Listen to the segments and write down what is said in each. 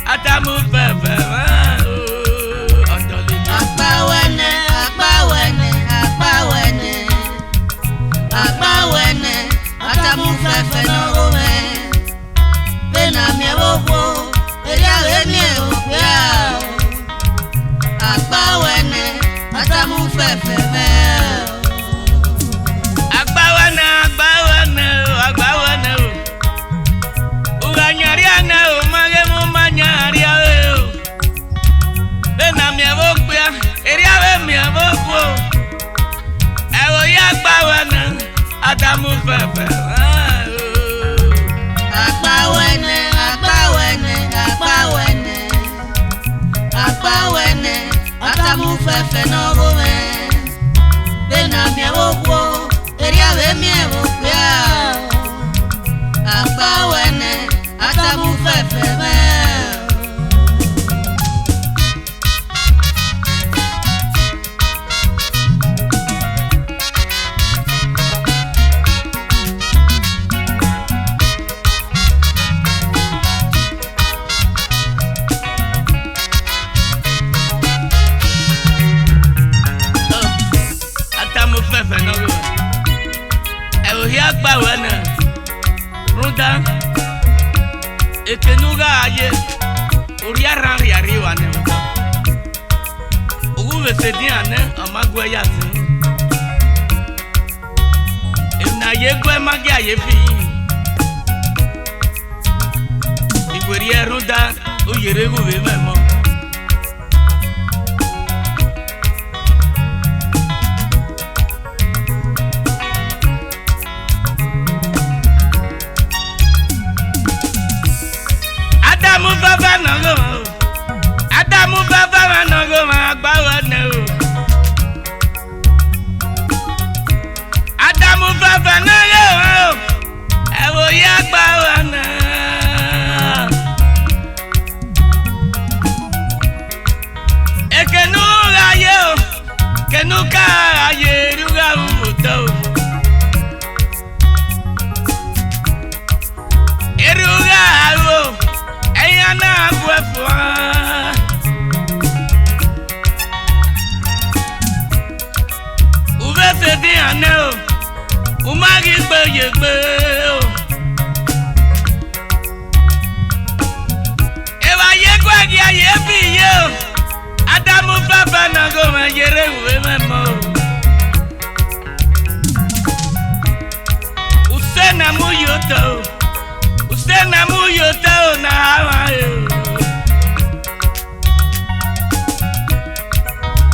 Aitamufefe Aitamufefe no gome Bena mi ewowo Eriawe mi ewopia Agbawene Aitamufefe Agbawene Uganyariana magemu manyaria Bena mi ewopia Eriawe mi ewowo Ewo ya agbawene Aitamufefe Aitamufefe no gome Bena mi ewowo Eriawe mi ewopia Agbawene Aitamufefe Agbawene Runda Ekenuga aye Uriara riariwa ne Uwe sedia ne amagwe yati Ina yegwe magi ayefi Igwerie runda Uyeregu memo Aitamufefe no go Agbawene Aitamufefe no go Ewo ya Agbawene Ekenuga ye Kenuka ye ruga uto Eruga awo Eyana gwefwa Uvesedi ane Umagi yegbe Ewa yegwe gi ayebi ye Aitamufefe no go yere uwe memo Usena muyoto na hawa yo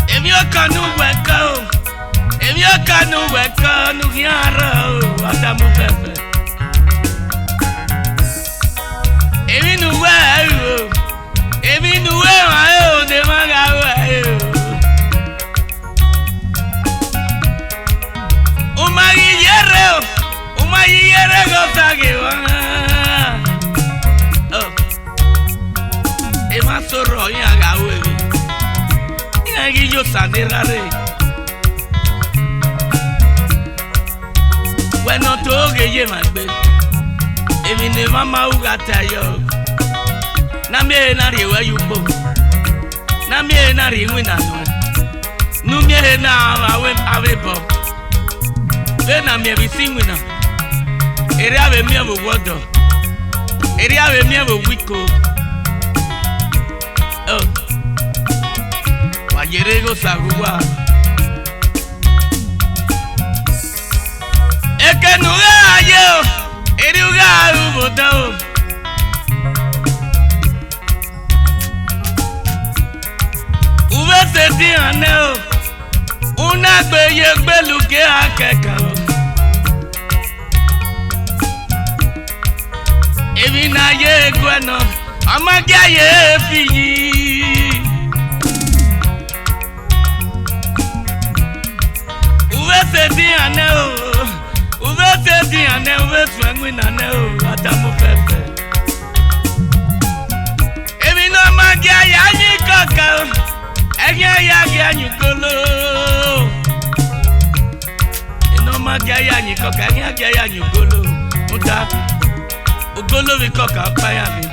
Emi okanu weko nu hiaro Aitamufefe Emi nuwe ayo de magawa yo yere go sage wa. Oh. E ma soro yin aga we. Yin gi yo sanirare. Bueno toge ye magbe. Emi ne mama ugata yo. Na me na ri wa yupo. Na me na ri wina no. Nu me na awe bo. Be na me bi si wina. Eri ave mi abo wodo. Eri ave mi abo wiko. Oh. Wa yere go saguwa. Eke nuga ayo. Eri uga ubodo. Se di aneo una gbeye gbeluke akeka o Èmi na ye gweno amage ye fiyi Uwe se di aneo uwe swengwi na neo Aitamufefe Èmi na amage ya ni kaka ya nyukolo ino magia ya nyikoka ya nyukolo muta ugolo vikoka paya mi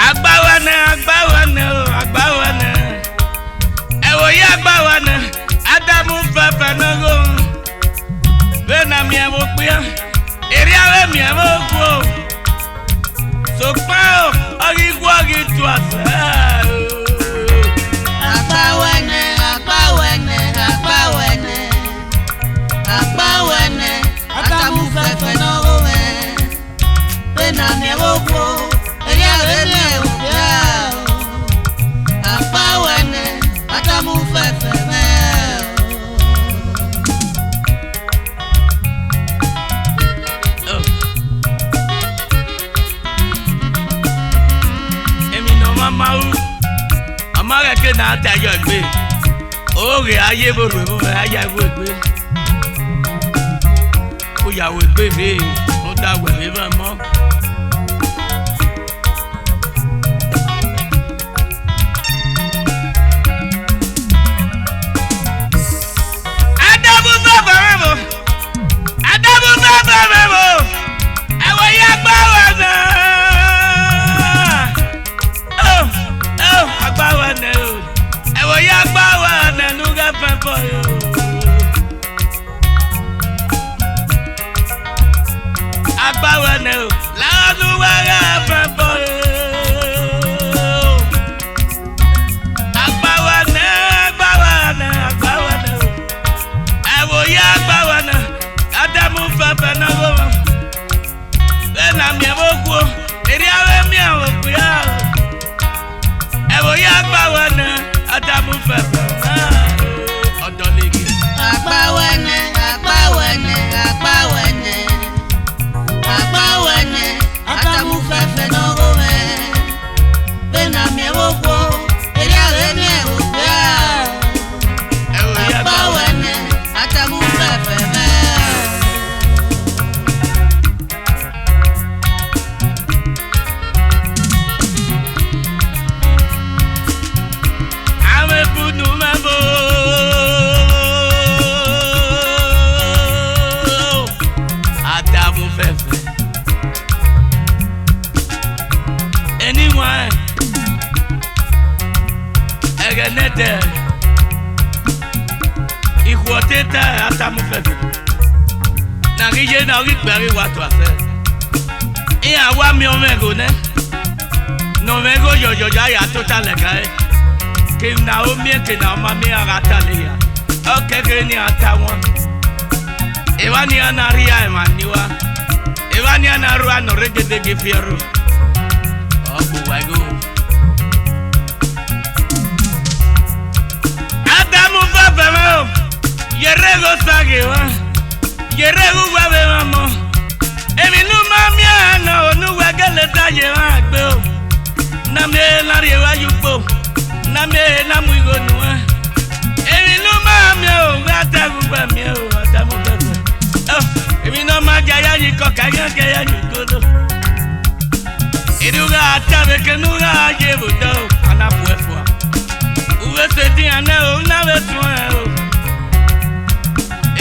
agbawana ewo ya agbawana Aitamufefe nogo bena mi ewo pia eri awe mi ewo ku so pa Aghi to us. Aitamufefe no go Bena me go Aitamufefe Amara ke na ta yo gbe ore aye bo ro mo aya wo gbe o ya wo gbe be mo da we be ba mo Aitamufefe mo ewo ya gba wa na Agbawana o ewo ya agbawana nuga pempo yo Agbawana o la nuga pempo yo Agbawana o ewo ya agbawana Aitamufefe na go Bena mi ewo ku eri awe mi ewo ku ya Ewo ya agbawana Aitamufefe odolege Agbawana Aitamufefe no go Bena mi ewo ku eri awe mi ewo ku Agbawana Aitamufefe Anyone Egenete Ikwoteta Aitamufefe Na rije na rikberi watu afe Iya wa mi omego ne Nomego yoyoya ya totale kae Kim na omie ke na omami agatale ya Okeke ni atawon Ewa ni anaria emaniwa Ewa ni anarua no regedege fieru Obuwego Aitamufefe mo Yerego sage wa Yerego wabe mamo Emi nu mami ano nu wegele taye wa agbe o Na me lari wa yupo Na me na muigo nuwa Emi nu mami o atagugba mi o Aitamufefe. Èmi náà máa jaya yìí kọ kàyán kẹyà yìí gbọdọ. Ìdúrà àtàbẹ̀kẹ́núrà ayé bòdò anábù ẹ̀fọ́. Uwe sèdí àná o náwó tún ẹ̀ o.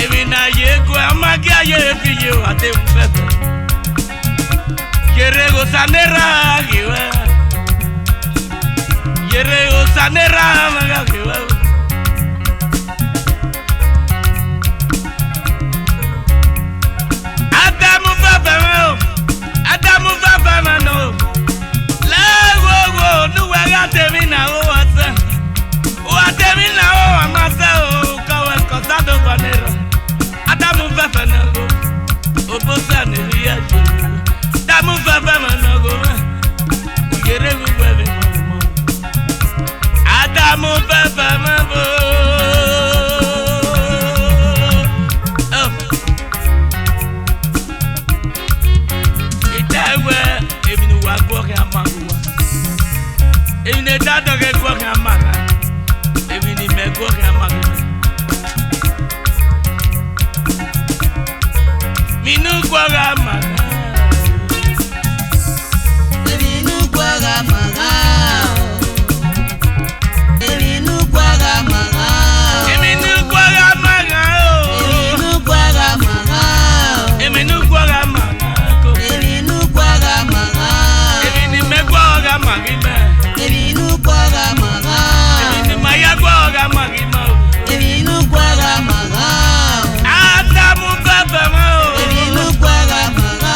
Èmi náà yé ego amágé ayé fi yé o Aitamufefe. Yèrè o sanera àgìwẹ́. Yèrè o sanera àgìwẹ́ o. Aitamufefe mano. Lẹ́wọ̀wọ̀ nuwẹ̀rẹ̀ àtẹ̀mí náà ó wá sẹ́. Ó àtẹ̀mí náà ó wà máa sẹ́ o. Kọ̀wé kọ̀sádò kọ̀nẹ́rọ̀. Aitamufefe náà o. Òbó sẹ́ni rí ẹ̀jẹ̀. Aitamufefe mano o. Ògèrè gbogbo ẹ̀mí mọ̀. Aitamufefe mano. Èmi ni dádọ̀ kẹ́ gbọ́ kí a máa ga. Èmi ni mẹ́ gbọ́ kí a máa ga. Mi nú gbọ́ kí a máa ga. Èmi nú gbọ́ kí a máa ga. Èmi nú gbọ́ kí a máa ga. Èmi nú gbọ́ kí a máa ga. Èmi nú gbọ́ kí a máa ga. Èmi nú gbọ́ kí a máa ga. Èmi nú gbọ́ kí a máa ga. Èmi ni mẹ́ gbọ́ kí a máa ga mẹ́. Èmi nú gbọ́ kí a máa ga. Èmi ni maya gbọ́ kí a máa ga mẹ́ o. Èmi nú gbọ́ kí a máa ga. Aitamufefe mẹ́ o. Èmi nú gbọ́ kí a máa ga.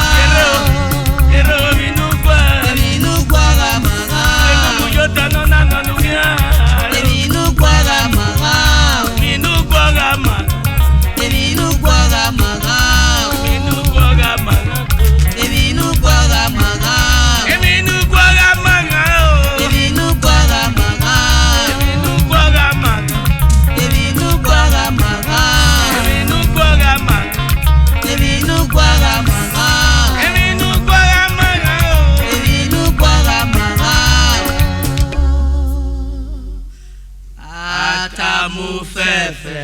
Èrò mi nú gbọ́. Èmi nú gbọ́ kí a máa ga. Èmi kò yóò tẹnu náà nánú kí á. Èmi nú gbọ́ kí a máa ga. Mi nú gbọ́ kí a máa ga. Èmi nú gbọ́ kí a máa ga. Mi nú gbọ́ kí a máa ga. Èmi nú gbọ́ kí a máa ga. Èmi nú gbọ́ kí a máa ga o. Èmi nú gbọ́ kí a máa ga. Èmi nú gbọ́ kí a máa ga. Èmi nú gbọ́ kí a máa ga. Èmi nú gbọ́ kí a máa ga. Èmi nú gbọ́ kí a máa ga. Èmi nú gbọ́ kí a máa ga o. Èmi nú gbọ́ kí a máa ga. Aitamufefe.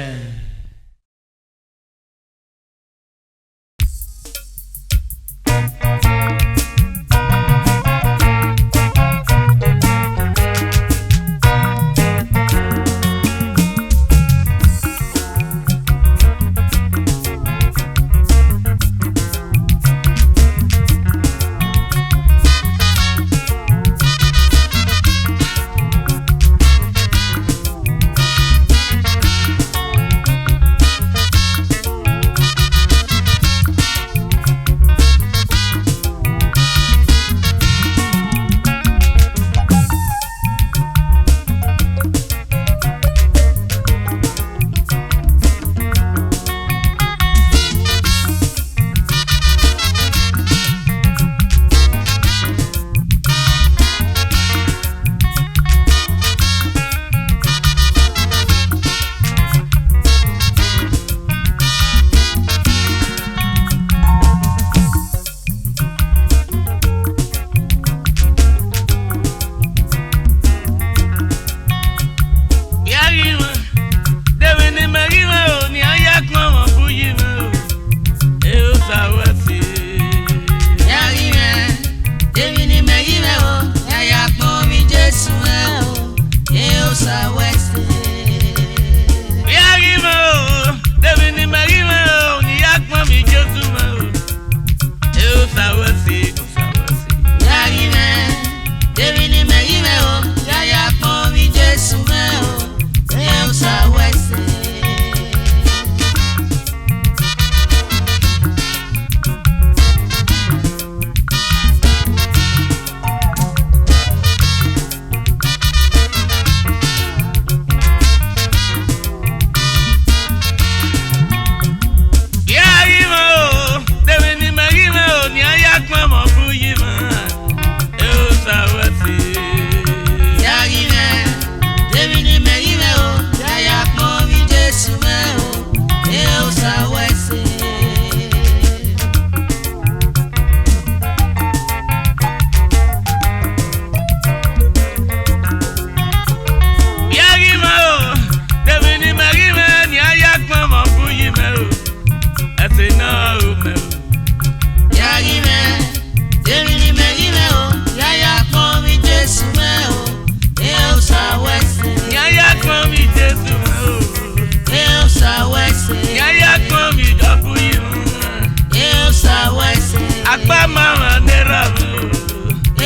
sawese. Agba mama nera.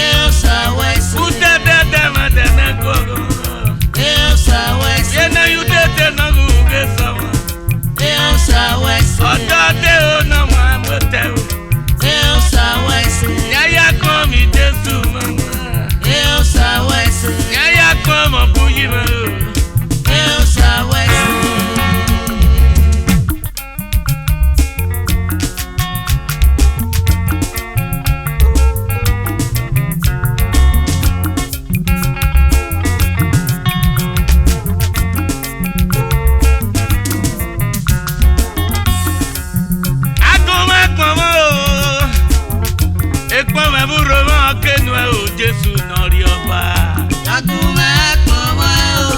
Eu sawese. Ute de madena gogo. Eu sawese. Yena yute na guge sama. Eu sawese. Odade o na mamote. Eu sawese. Yaya komi Jesu mama. Eu sawese. Yaya komo buyima. Eu sawese. Ekponmwen burro mo kenu o Jesu nori oba. Agume Ekponmwen o.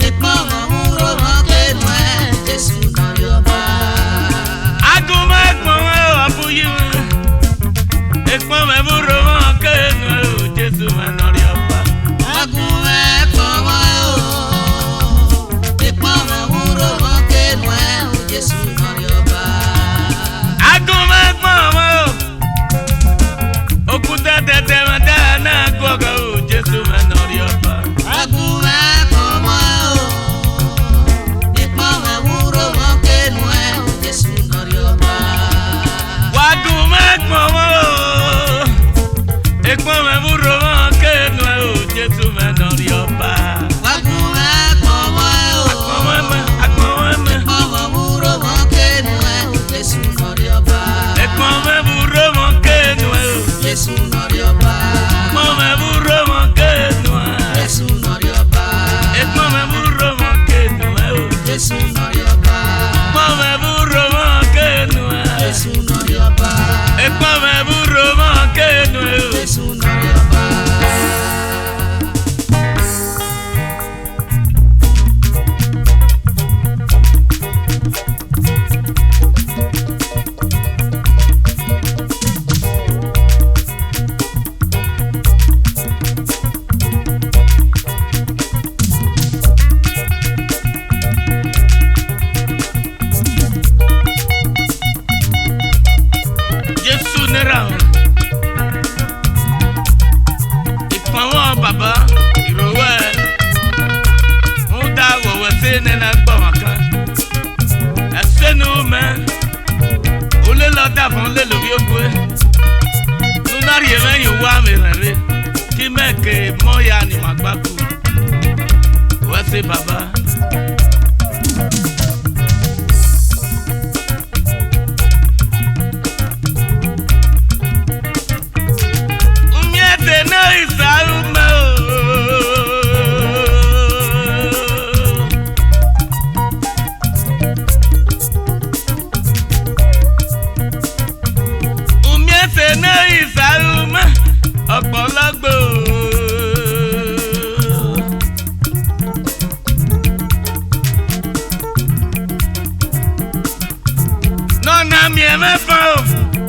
Ekponmwen burro mo kenu Jesu nori oba. Agume Ekponmwen o abuyi. Ekponmwen burro mo kenu o Jesu nori oba. Agume Ekponmwen o. Ekponmwen burro mo kenu Jesu nori oba. Agume Ekponmwen o. Okuta tete madana gogo o Jesu nori oba. Agume Ekponmwen o. Ekponmwen burro mo kenu Jesu nori oba. Wagume Ekponmwen o. Ekponmwen burro mo kenu o Jesu nori oba. Agume Ekponmwen o. Ekponmwen. Ekponmwen burro mo kenu Jesu nori oba. Ekponmwen burro mo kenu o. Jesu nori oba. Ekponmwen burro mo kenu o. Jesu nori oba. Ekponmwen burro mo kenu o. Jesu nori oba. Ekponmwen burro mo kenu o. Jesu nori oba. Ekponmwen burro mo kenu o. Jesu nori oba. Jesu nera o. Ìpọ̀nwọ́ bàbá ìrọ̀wọ́ ẹ̀. Ń dá wọ̀wọ̀ sí nínú gbọ̀wọ̀ kan. Ẹ̀sẹ̀nu mẹ́. Olé lọ dàbọ̀ lé lórí ogun ẹ̀. Lunari ẹ̀mẹ́yìn wá mi rẹ̀ rí. Kí mẹ́kẹ̀ mọ́ya ni màá gbá kú. Wẹ́ sí bàbá. Ede no isarume o. Umiese no isarume ọ̀pọ̀lọpọ̀ o. Nọ́ọ̀nà mi ẹ̀ mẹ́fà o.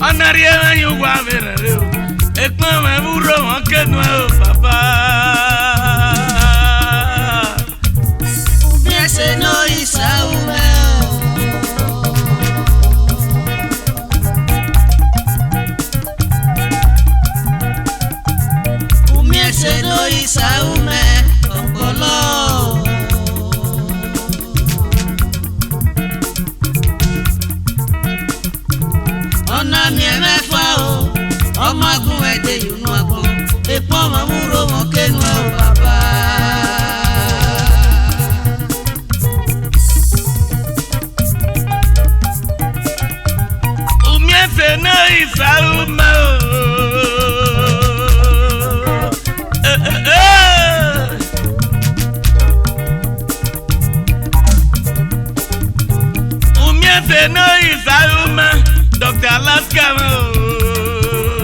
Ọ̀nà rí ẹ̀rẹ́yìn wá mi rẹ̀ rí o. Ekponmwen burro mo kenu o papa. Umiese no isaume o. Umiese no isaume ọpọlọ. Ọ̀nà mi ẹ̀ mẹ́fà o. Ọmọ agun ẹ̀dẹ̀ yìí nù agbọ̀n. Ekponmwen burro mo kenu o bàbá. Umiese no isarume o. Umiese no isarume Dr. Alaska o.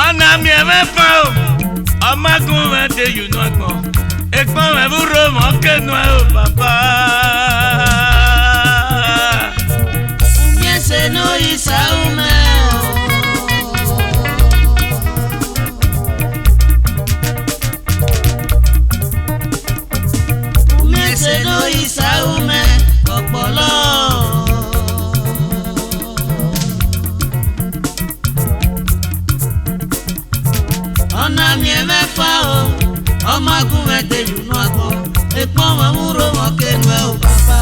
Ọ̀nà mi ẹ̀ mẹ́fà o. Ọmọ agun ẹ̀dẹ̀ yìí nù agbọ̀n. Ekponmwen burro mo kenu o papa. Umiese no isaume o. Umiese no isaume. mi emefa o ọmọ Agúnwẹ̀dẹ yùnú agbọn Ekponmwen múro wọn kẹnu ẹ ò bàbá.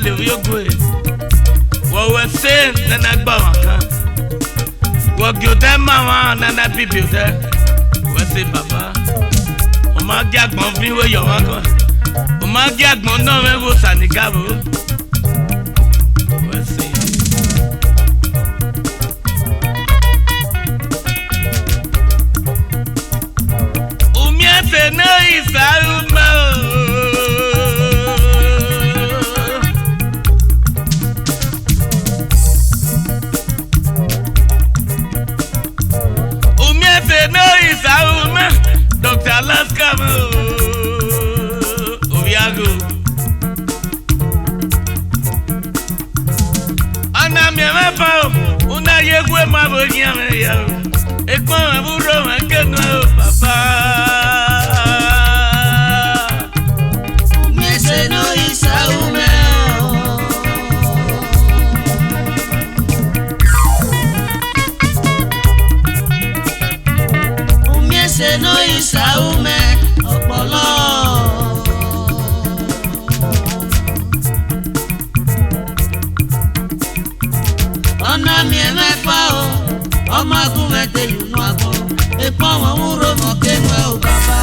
Le rio gue wo we se nana gba wa kan wo gyoda mama nana bibioda we se baba o ma gi agbon bi we yo wa kan o ma gi agbon na we wo sanigabo we se o mi ese no isaru ma Dr. Alaska Agho Ana mi mefa una yegwe ma bonya me ya Ekponmwen buro ma kenu papa Mi se no isaume se no isaume ọpọlọ ọ̀nà mi emefa o ọmọ Agúnwẹ̀dẹ yùnú agbọn Ekponmwen múro wọn kẹnu ẹ ò bàbá.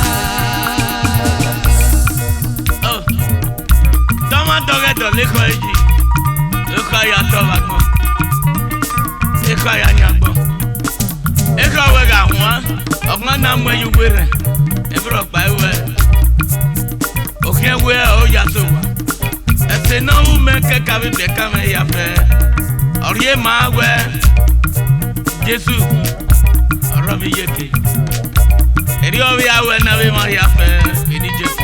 tọ́mọ dọ́gẹ́dọ̀ lẹ́kọ̀ọ́ èjì lẹ́kọ̀ọ́ ayàtọ̀ wàgbọ́n lẹ́kọ̀ọ́ ayànyàgbọ́n lẹ́kọ̀ọ́ wẹ̀gà wọ́n. Ọ̀gbọ́n náà mú ẹyú gbé rẹ̀ ẹ̀fọ́rọ̀ pa ẹ̀wẹ̀ òkè ẹ̀wẹ̀ ọ̀ yàtọ̀ wá ẹ̀sẹ̀ náà wú mẹ́kẹ́ kábí bẹ̀ kámẹ́ yàfẹ́ ọ̀rẹ́ máa wẹ̀ Jésù ọ̀rọ̀ mi yéke èdè ọ̀rẹ́ àwẹ̀ náà bí máa yàfẹ́ èdè Jésù.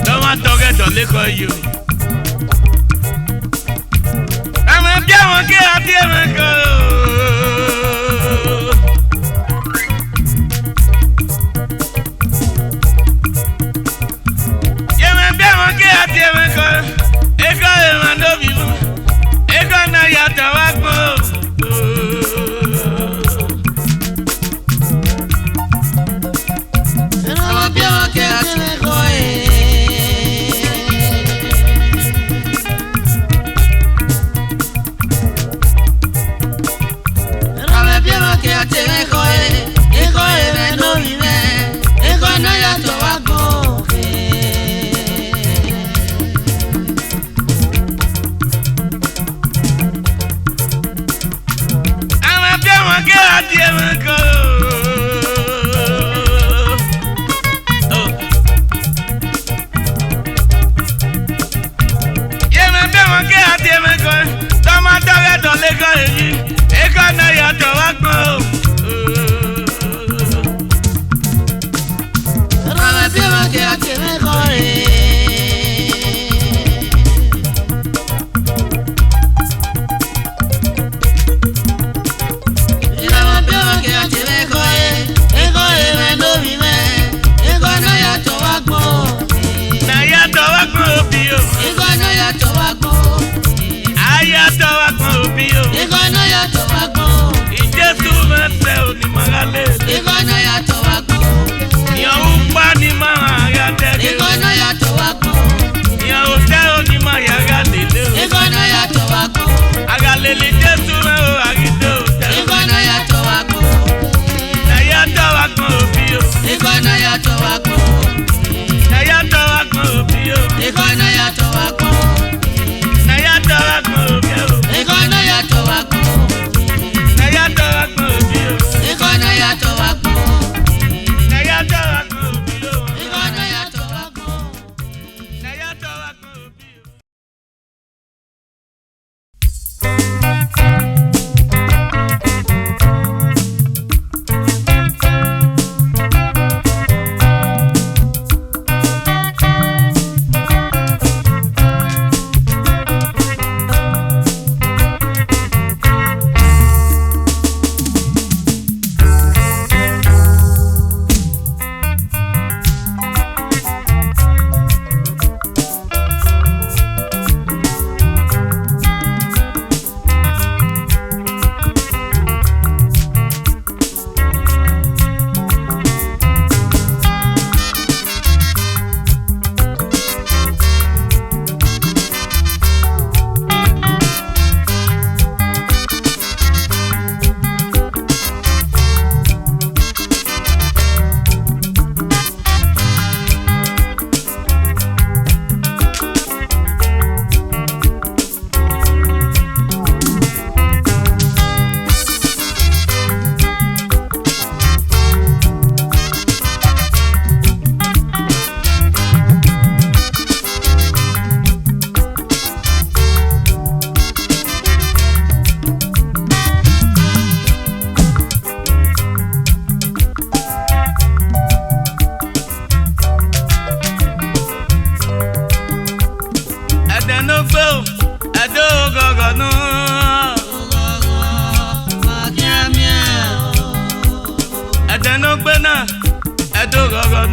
Dọ́wọ́n tọ́gẹ́dọ̀ lẹ́kọ̀ọ́ yìí o. Ẹ̀mẹ̀ bí àwọn kí àti ẹ̀mẹ̀ kọ́ o.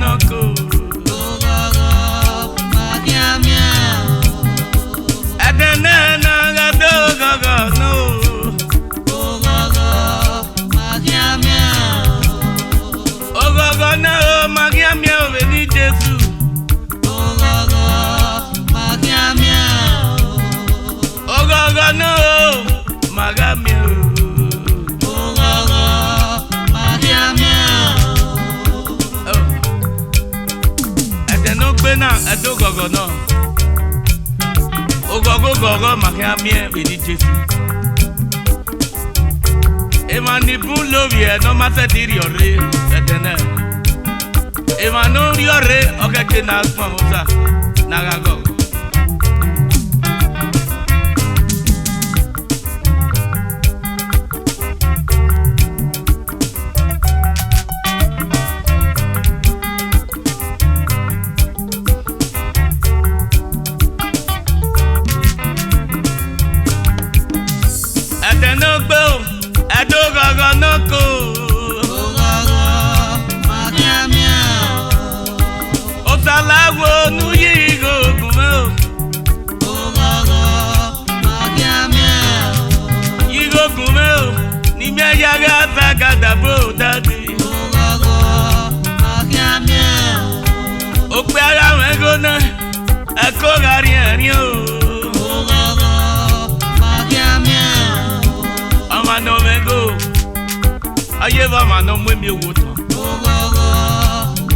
noko. Ogogo magiamia. Ede Nogbe Na no. Ogogo magiamia. Ogogo no magiamia veni Jesu. Ogogo magiamia. Ogogo no magamia. Ogogo magiamia. Ede Nogbe Na edo gogo no. Ogogo magamia veni Jesu. Emani bun lovie no mase diri ore etene. Emano ri ore okeke na asma musa na gago. Ede Nogbe edo gogo noko. Ogogo magiamia. Osalawo nuyi gogunme o. Ogogo magiamia. Yigogunme o. Ni mi ayaga sagada bo dadi. Ogogo magiamia. Ope ara wen gona. Eko gari erin o. Ogogo magiamia. Ama no mengo. Aye va ma no mwe mi owo tan. Ogogo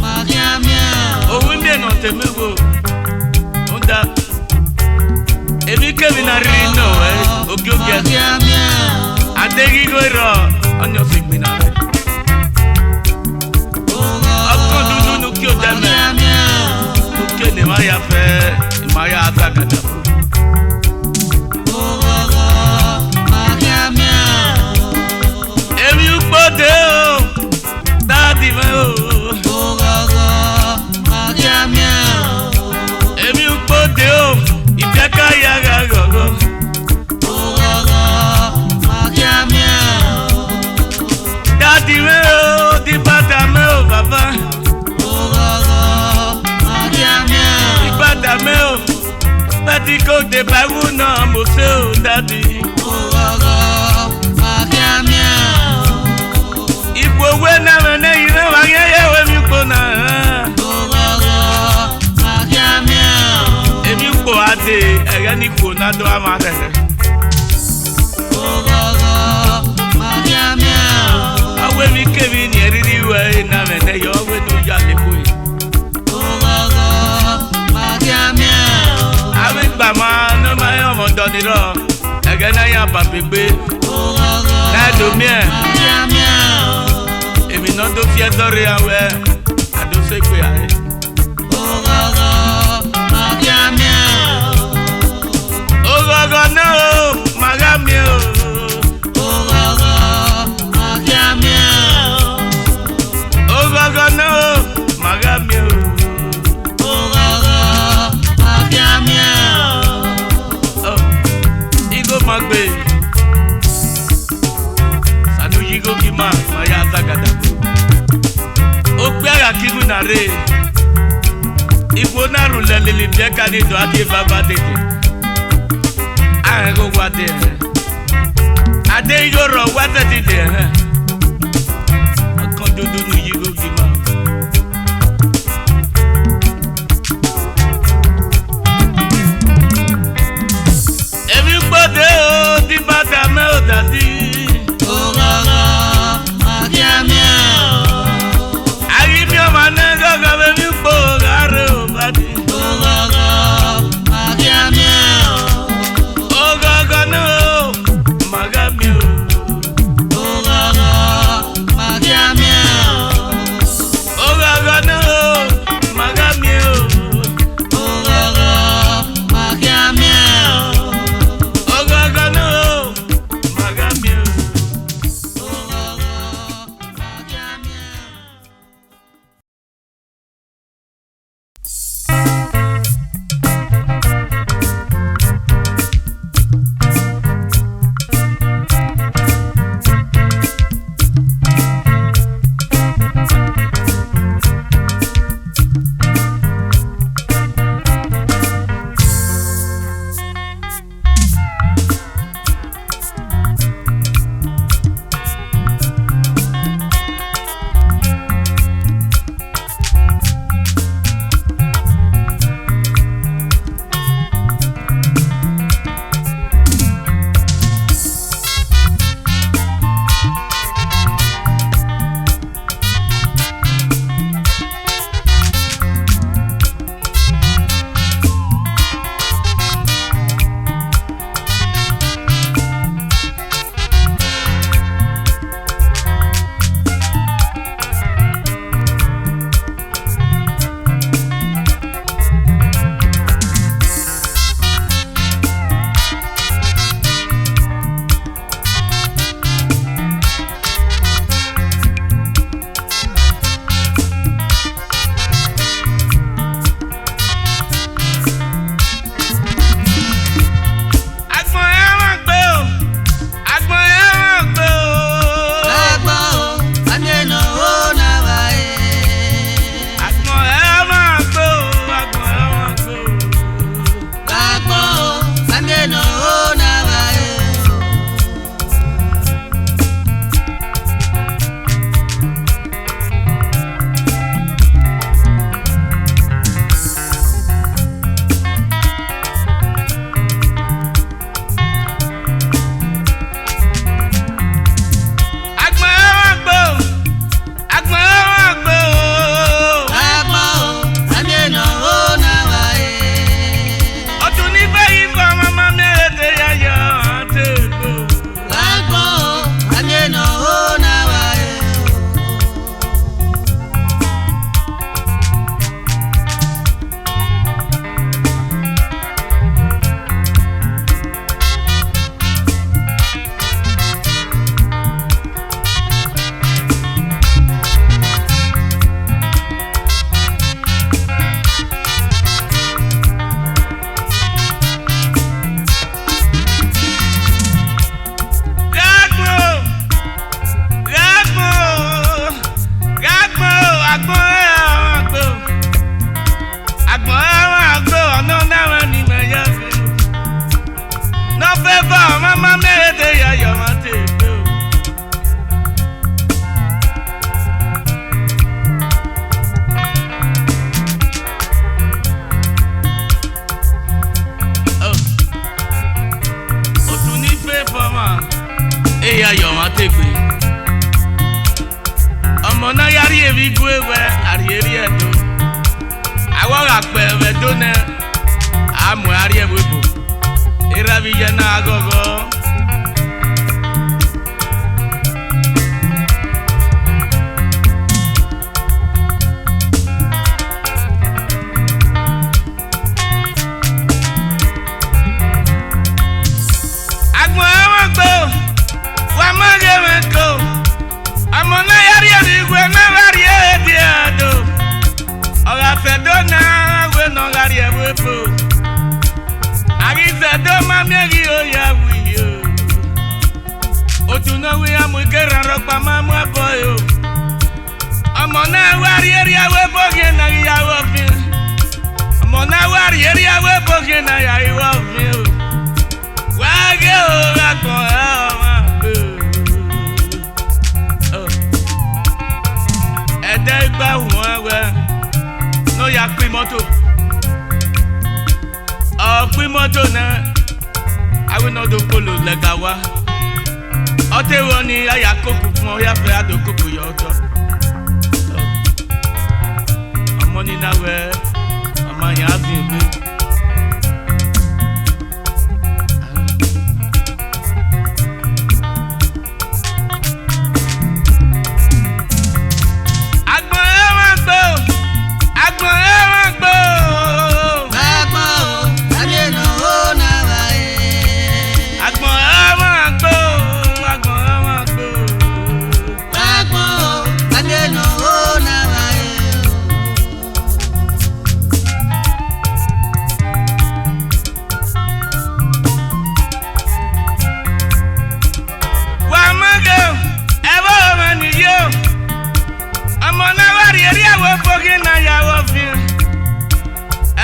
magiamia. Owo mi no temego. Onda. Emi kemi na ri no ogi ogi. Magiamia. Adegi go ro onyo sigmi na re. Akon dudu nu ki o deme. Magiamia. Uke ne ma ya fe, ma ya atagada. Ogogo magiamia. Emi upode o. Dadi me o. Ogogo magiamia. Emi upode o. Iteka ya ga gogo. Ogogo magiamia. Dadi me o, di bata me o baba. Ogogo magiamia. Di bata me o. Bati ko de bawu na mo se o dadi. Ogogo magiamia. Ipo we na me ne ire wa ye we mi po na. Ogogo magiamia. Emi po ade ere ni ko na do amare. Ogogo magiamia. Awe mi kevi ni eriri we na me ne yo we no ya le ko. Ogogo magiamia. Awe gba ma no ma yo mo do ni ro. Ege na ya ba pepe. Ogogo Na do mi e. magiamia. Emi no do fi edore awe. Ado se pe are. Ogogo magiamia. Ogogo no magami o. Ogogo magiamia. Ogogo no magami o. Ogogo magiamia. Oh, Igo magbe. Sanu yigo kima maya zagada. Okpe ara kigu na re. Ibo na rule lele bieka ni do ati baba dede. Go what there. I dare you ro what did there. I can't do you go give up. Everybody the bata me o dadi. Ogogo magiamia. Ari mi o mane go go me mi po gare o badi. Ogogo magiamia. Ogogo no magami o. Ogogo magiamia. done amu Rerieomwagbe irabiye na agogo moto na awe no do polo legawa ote woni aya koku fun ya fe ado koku yo to amoni na we amanya azin mi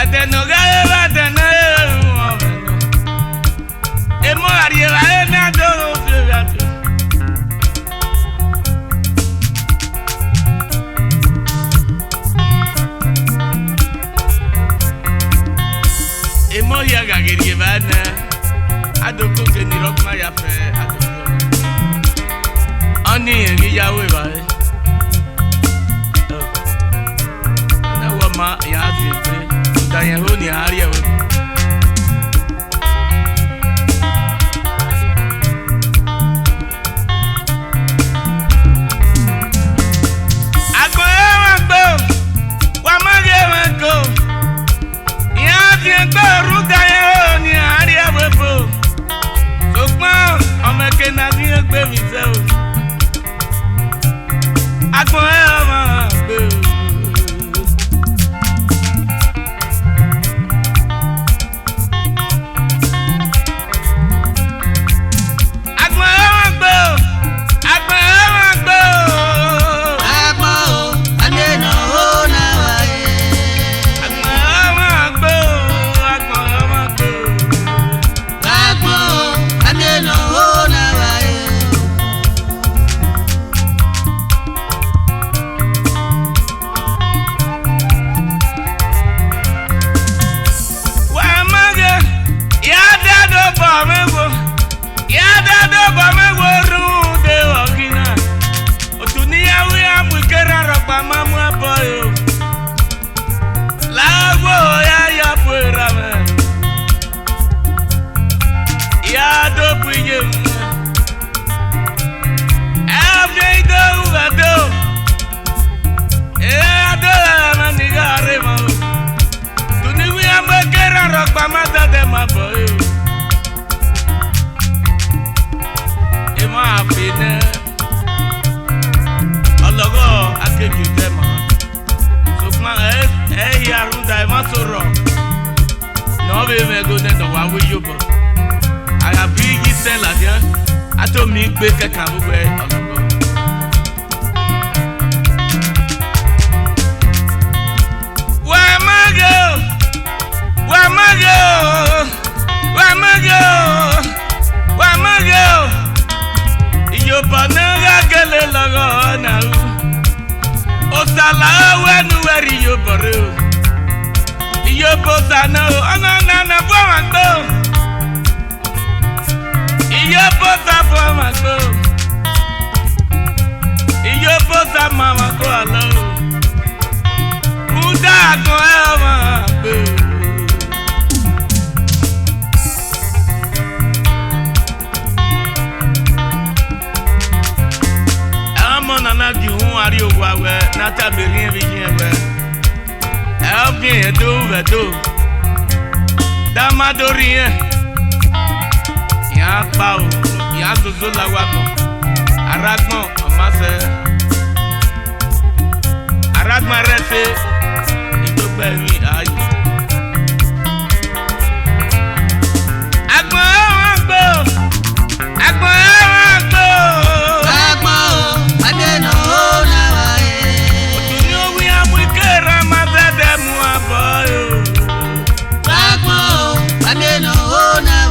Ede Nogbe Na emo ariera na do fiatu emo ya gagiri bana adoko ke ni rock ma ya fe adoko oni ri yawe ba na wa ma ya fi Danya honi Rerieomwagbe Agbo wa Rerieomwagbe ya fi gboru danya honi Rerieomwagbe sopon omeke na ni egbe mi se o Agbo Rerieomwagbe Mama go alone. Who da go Rerieomwagbe ari owa we na ta berin bi yin we e bien do we do da madori ya pa o ya zozo la wa ko aragbon amase aragbon rese Idogbe mi ayo Agbon Ede Nogbe Na Otuni owi amukera mazede mu aboyo Ede Nogbe Na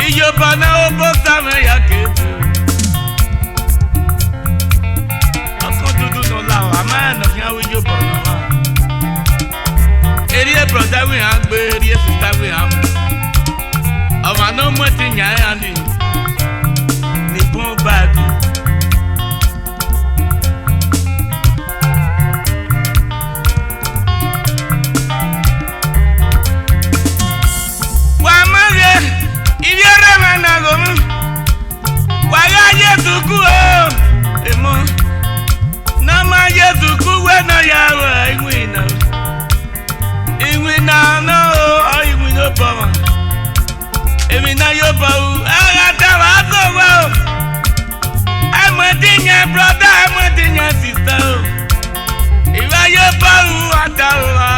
Iyoba na obosa me ya ketu Akon dudu no la ama no fi awi Iyoba no wa Eri e brother we Agbe eri e sister we am Oma no mo ti nya ya ni bon bag brother, I'm a dinner sister. If I your bow, I tell my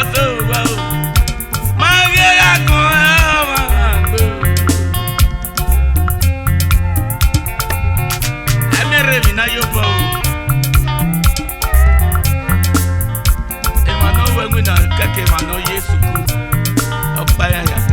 I'm a revina your bow. Emmanuel, when we not get him, I know yes, of fire.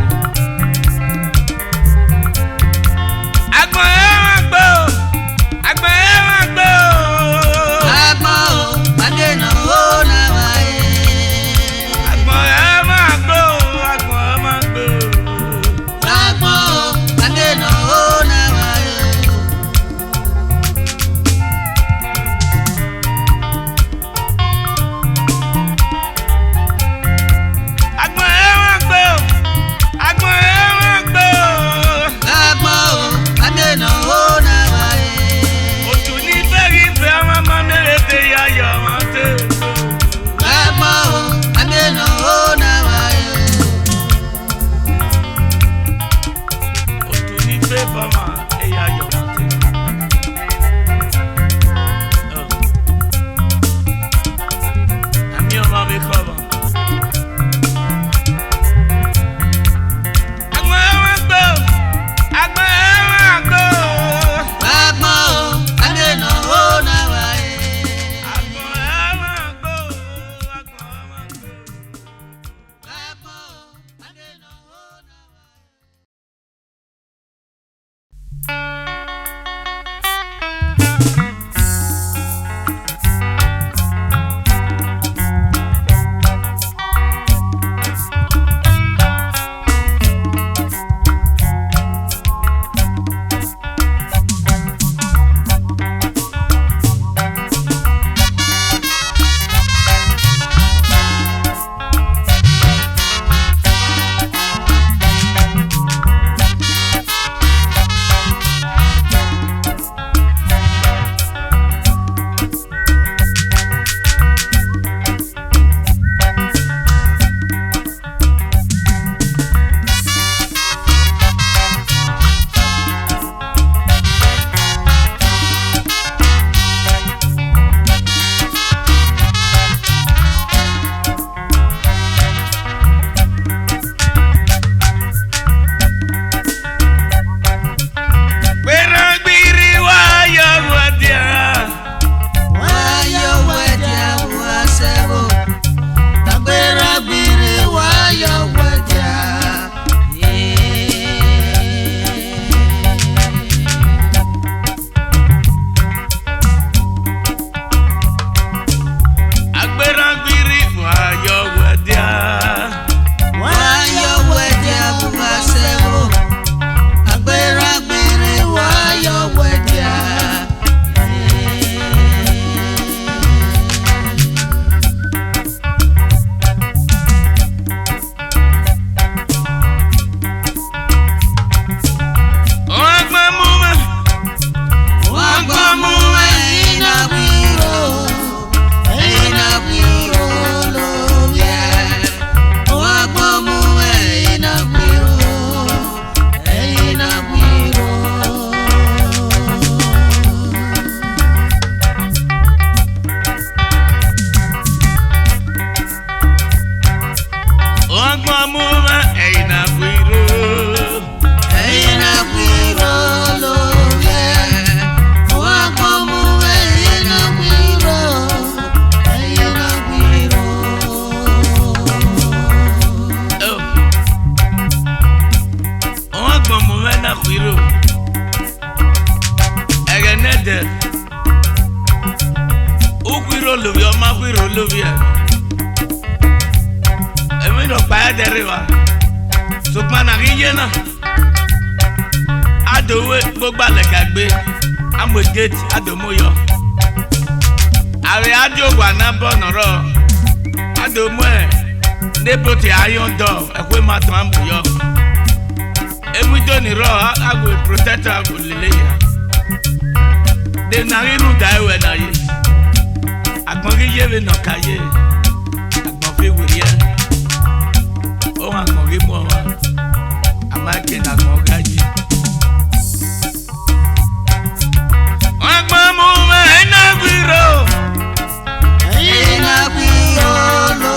Ohan Gbonmumwen na kwiro. Na kwiro lo ye. Ohan Gbonmumwen na kwiro. Na kwiro. Ohan Gbonmumwen na kwiro. Egenede. Ukwiro lobi ọma kwiro lobi e. Emi no pa edere wa. Sokman na riye na. Adowu gbogbo alekagbe. Amogate adomoyo. Are adio wa na bonoro. Adomwe. Neboti iron door ekwe matan amuyo. Emi do ni ro agwe protector agwe lele ya. De na riru daiwe na ye. Agbon Rerieomwagbe Agbon fe wuriye. Ohan Gbonmumwen amake na Agbon gaji. Ohan Gbonmumwen na kwiro. Na kwiro lo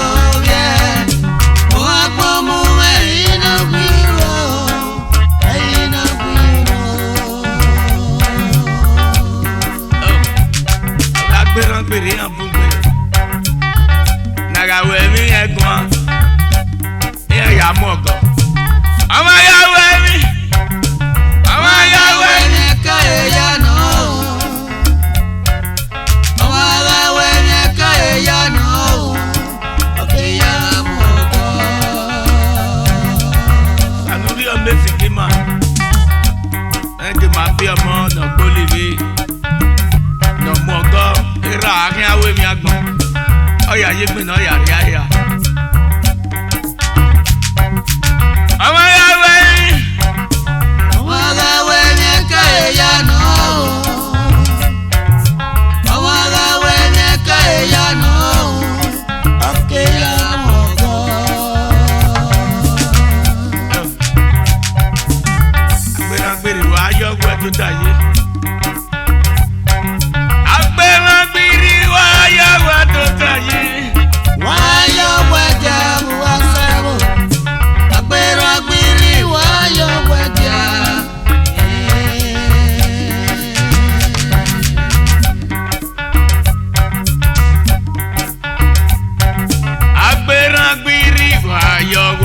ye. Ohan Gbonmumwen na kwiro. Na kwiro. Agberangbere abugbe. Nagawe mi egbon. Ya mogo. Ama ya we. Ka ya no. Ka ya no. Okay ya mogo. Anuri o mesigima. Ende ma bi omo no bolivi. No mogo. Ira akin awe mi agbon. Oya yegbe na ya ri aya. Yo